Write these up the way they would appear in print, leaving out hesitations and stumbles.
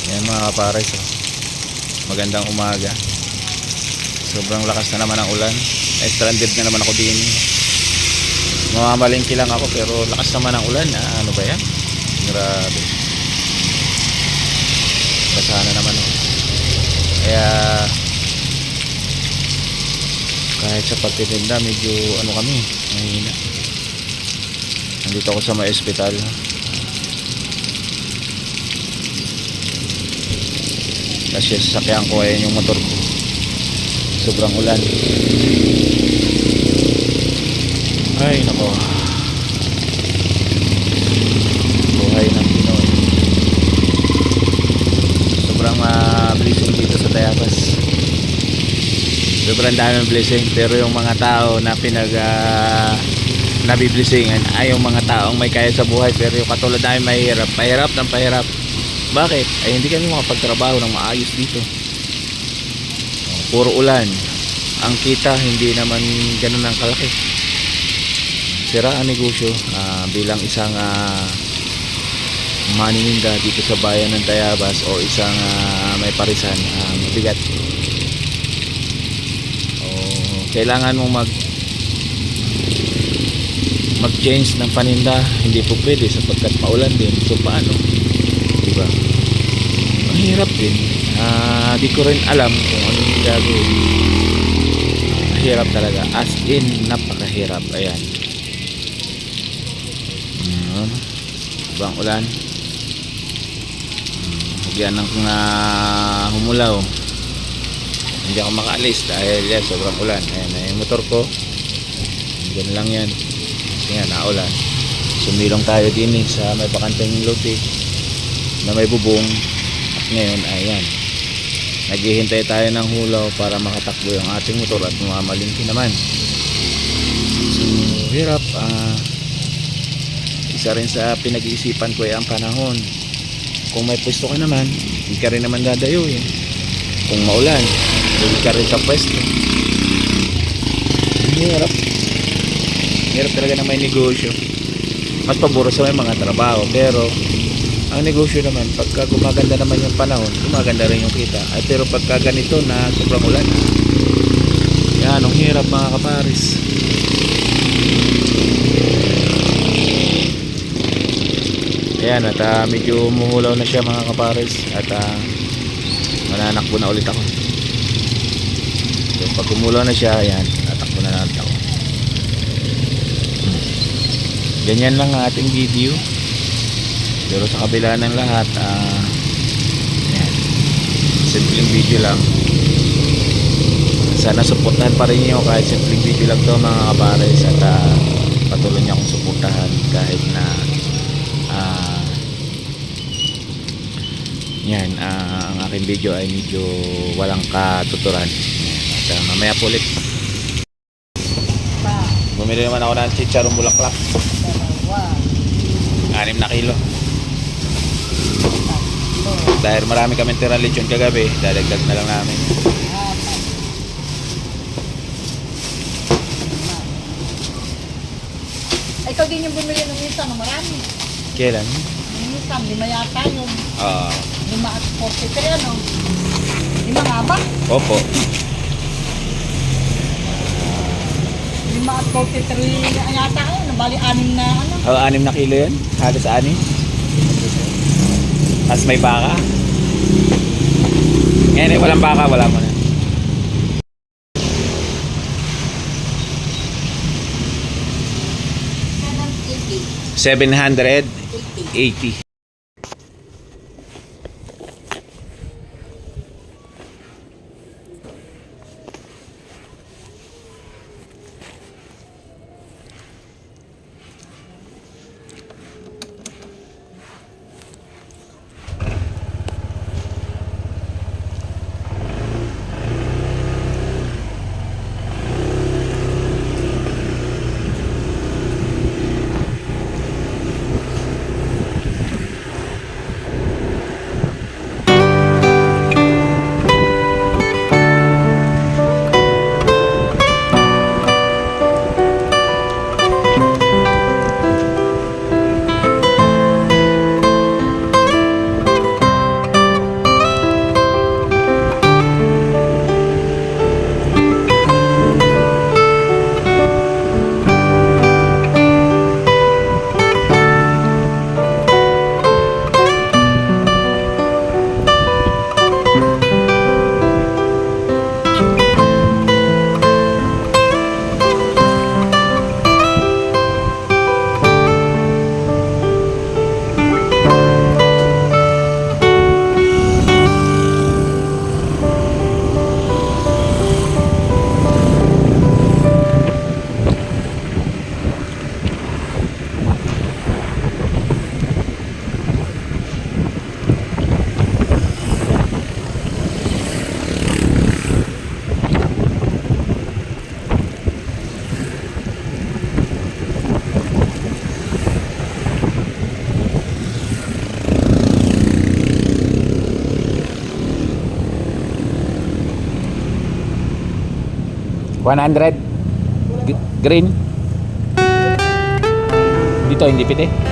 Yan mga kapares, oh. Magandang umaga. Sobrang lakas na naman ang ulan. Stranded na naman ako din. Mamamalingki lang ako pero lakas naman ang ulan. Ano ba yan? Grabe. Basa na naman, oh. Kaya kahit sa pagtitinda medyo ano kami, mahina. Nandito ako sa may ospital. Kasi sasakyan ko, ayan yung motor ko. Sobrang ulan. Ay nako, buhay ng Pinoy. Sobrang blessing dito sa Tayabas. Sobrang daming blessing. Pero yung mga tao na nabiblessingan ay yung mga taong may kaya sa buhay. Pero yung katulad namin mahirap, pahirap ng pahirap. Bakit? Ay hindi kami makapagtrabaho ng maayos dito. Puro ulan. Ang kita hindi naman ganun ang kalaki. Sira ang negosyo. Bilang isang manininda dito sa bayan ng Tayabas o isang may parisan, mabigat. Kailangan mong mag-change ng paninda. Hindi po pwede sapagkat maulan din. So paano? Diba? Mahirap din. Di ko rin alam kung ano yung gagawin. Mahirap talaga. As in, napakahirap. Ayan. Ibang ulan. Hagyan ng humulaw. Hindi ako makaalis dahil yan, sobrang ulan. Ayan, yung motor ko. Ganun lang yan. Kasi nga, naulan. Sumilong tayo din sa may bakanteng lote na may bubong. At ngayon, ayan. Naghihintay tayo ng hulaw para makatakbo yung ating motor at mamamalingki naman. So, hirap. Isa rin sa pinag-iisipan ko ay ang panahon. Kung may pwesto ka naman, hindi ka rin naman dadayuin. Kung maulan, hindi ka rin sa pwesto. Hirap. Hirap talaga na may negosyo. Mas paburo sa may mga trabaho. Pero ang negosyo naman, pagka gumaganda naman yung panahon, gumaganda rin yung kita. Ay, pero pagka ganito na sobrang ulan, yan, ang hirap mga kaparis. Ayan, at medyo umuhulaw na siya mga kaparis. At mananakbo na ulit ako. So, pag umulaw na siya, ayan, natakbo na ulit ako. Ganyan lang ang ating video. Pero sa kabila ng lahat, yan, simpleng video lang. Sana suportahan pa rin nyo kahit simpleng video lang to mga kapares. At patuloy nyo akong suportahan kahit na yan, ang aking video ay medyo walang katuturan. At mamaya po ulit. Bumili naman ako ng chicharong bulaklak. 6 na kilo. Dahil marami kami tirang lechon kagabi, dadagdag na lang namin. Ikaw din yung bumili ng isa na marami. Kailan? Yung isa, 5 yata yun. 5 at 43 ano? 5 nga ba? Opo. 5 at 43 yata yun. Nabali 6 na ano? 6 na kilo yan? Halos 6. Tapos may baka. Ngayon eh, walang baka, wala mo na. $780. 100. Green. Dito hindi piti.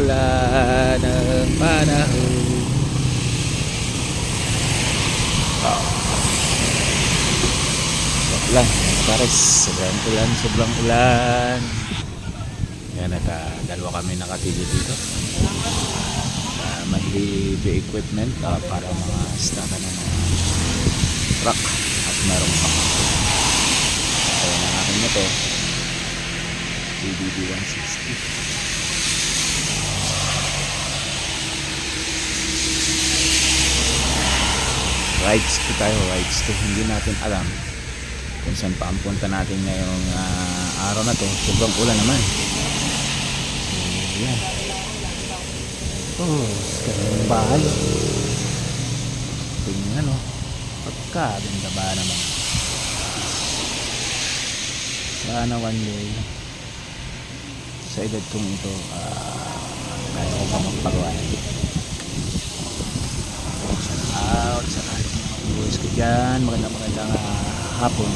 ulan ng panahon. Ulan, pares, sobrang ulan, sobrang ulan. Yan, dalawa kami nakatili dito. Mag-heavy equipment para mga staka ng mga truck at merong pang kaya ng aking motor BBB 160. Rides to tayo, rides to. Hindi natin alam kung saan pa ang punta natin ngayong araw na to. Sobrang ulan naman. So yan. Oh, ganun bahay. Tingnan o. Pagkaganda ba naman. Sana one day sa edad kong ito kaya ko pa magpagawa. Shout out sa ating mga viewers ko dyan. Magandang hapon.